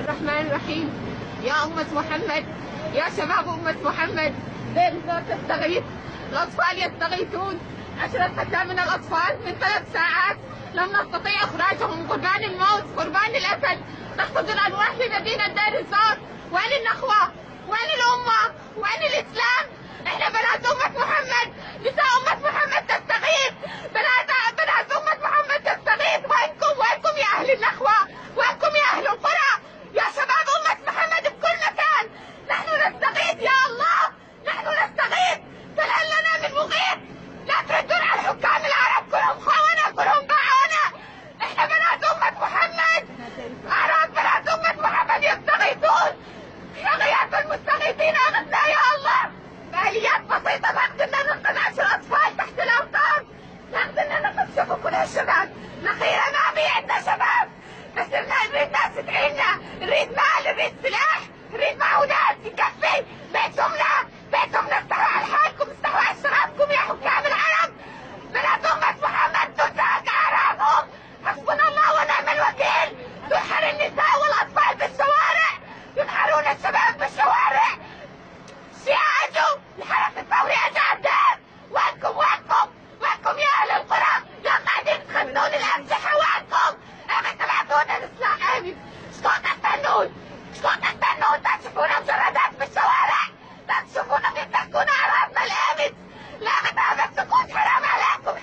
الرحمن الرحيم. يا أمة محمد، يا شباب أمة محمد، دير الزور تستغيث، الأطفال يستغيثون. 10 حتى من الأطفال من 3 ساعات لم نستطيع إخراجهم، قربان الموت، قربان الأسد. نحتضن الأرواح في مدينة دير الزور. وين النخوة؟ وين الأمة؟ وين الإسلام؟ إحنا بنات أمة محمد، نساء أمة محمد تستغيث، بنات أمة محمد تستغيث. وينكم يا أهل النخوة؟ وينكم يا أهل القرى؟ يا شباب أمة محمد بكل مكان، نحن نستغيث يا الله، نحن نستغيث. فهل لنا من مغيث؟ لا تردون على الحكام العرب، كلهم خونة، كلهم باعونا. احنا بنات أمة محمد، أعراب بنات أمة محمد يستغيثون. غياث المستغيثين أغثنا يا الله. بآليات بسيطة نقدرنا ننقذ 10 أطفال تحت الأمطار، نقدرنا ننقذ. شوفوا كل هالشباب، نخيرة ما في عندنا شباب، بس نريد ناس تدعينا، نريد مال، نريد سلاح، نريد معونات يكفي. بيتهم استحوا على حالكم، استحوا على شرابكم يا حكام العرب. بنات أمة محمد تنتهك أعراضهم، حسبنا الله ونعم الوكيل. تنحر النساء والأطفال بالشوارع، ينحرون الشباب بالشوارع. شيعجوا الحرس الثوري أجا الدار. وينكم يا أهل القرى؟ يا قاعدين تخزنون الأمسحة. وينكم؟ أمن تبعثونا لإصلاح آمن. شكون تستنون؟ تشوفون مجردات بالشوارع، تشوفون تتركون أعراضنا الآمن. لا متابع سكوت. حرام عليكم.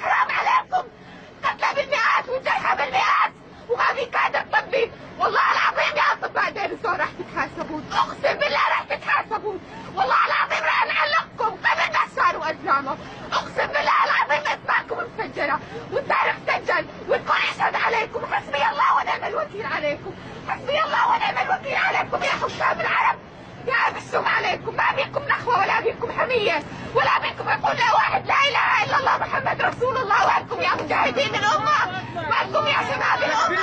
قتلى بالمئات وجرحى بالمئات، وما في كادر طبي. والله العظيم يا أطباء دير الزور راح تتحاسبون، أقسم بالله راح تتحاسبون. والله العظيم راح نعلقكم قبل ما صاروا أزلامه. أقسم بالله العظيم أسماءكم مسجلة والتاريخ سجل، والكل يشهد عليكم. حسبي الله ونعم الوكيل عليكم، حسبي الله ونعم الوكيل عليكم يا حكام العرب. يا بالسم عليكم، ما بيكم نخوة ولا بيكم حمية ولا بيكم يقول لا واحد لا إله إلا الله محمد رسول الله. وأنتم يا مجاهدين الأمة، وأنتم يا شباب الأمة.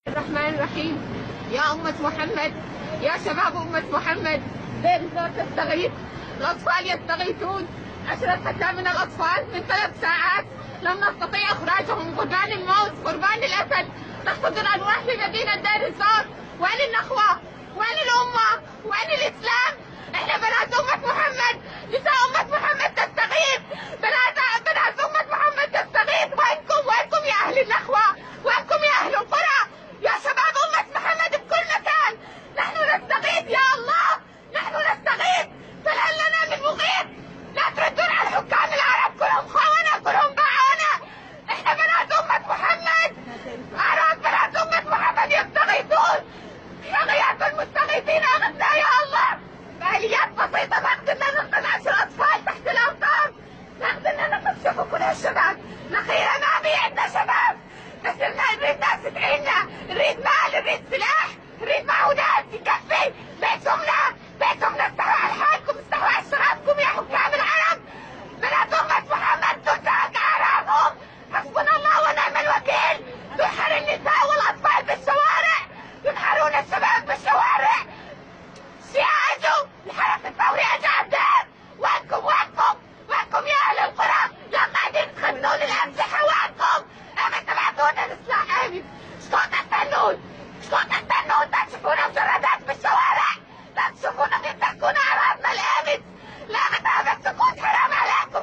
الرحمن الرحيم. يا أمة محمد، يا شباب أمة محمد، دير الزور تستغيث، الأطفال يستغيثون. 10 حتى من الأطفال من 3 ساعات لم نستطيع إخراجهم، قربان الموت، قربان الأسد. نحتضن الأرواح في مدينة دير الزور. وين النخوة؟ وين الأمة؟ وين الإسلام؟ إحنا بنات أمة محمد، نساء أمة محمد تستغيث، بنات أمة محمد تستغيث. وينكم يا أهل النخوة؟ وينكم يا أهل القرى؟ يا شباب أمة محمد بكل مكان، نحن نستغيث يا الله، نحن نستغيث. فهل لنا من مغيث؟ لا تردون على الحكام العرب، كلهم خونة، كلهم باعونا. احنا بنات أمة محمد، أعراب بنات أمة محمد يستغيثون. غياث المستغيثين أغثنا يا الله. بآليات بسيطة نقدرنا ننقذ 10 أطفال تحت الأمطار، نقدرنا ننقذ. شوفوا كل هالشباب، نخيرة ما في عندنا شباب، بس نريد ناس تدعينا، نريد مال، نريد سلاح، نريد معونات يكفي. بيتهم استحوا على حالكم، استحوا على شرابكم يا حكام العرب. بنات أمة محمد تنتهك أعراضهم، حسبنا الله ونعم الوكيل. تنحر النساء والأطفال بالشوارع، ينحرون الشباب بالشوارع. شيعجوا الحرس الثوري أجا الدار. وينكم يا أهل القرى؟ يا قاعدين تخزنون الأمسحة. وينكم؟ أمن تبعثونا لإصلاح آمن. شكون تستنون؟ تشوفون مجردات بالشوارع، تشوفون تتركون أعراضنا الآمن. لا متابع سكوت. حرام عليكم.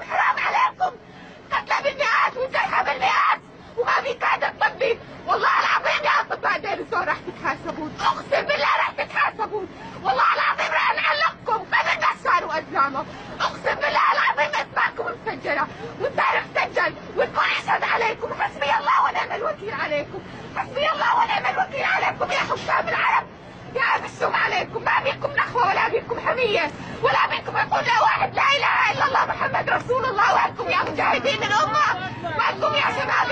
قتلى بالمئات وجرحى بالمئات، وما في كادر طبي. والله العظيم يا أطباء دير الزور راح تتحاسبون، أقسم بالله راح تتحاسبون. والله العظيم راح نعلقكم قبل ما صاروا أزلامه. أقسم بالله العظيم أسماءكم مسجلة والتاريخ سجل، والكل يشهد عليكم. حسبي الله ونعم الوكيل عليكم، حسبي الله ونعم الوكيل عليكم يا حكام العرب. يا بالسم عليكم، ما بيكم نخوة ولا بيكم حمية ولا بيكم يقول لا واحد لا إله إلا الله محمد رسول الله. وأنتم يا مجاهدين الأمة، وأنتم يا شباب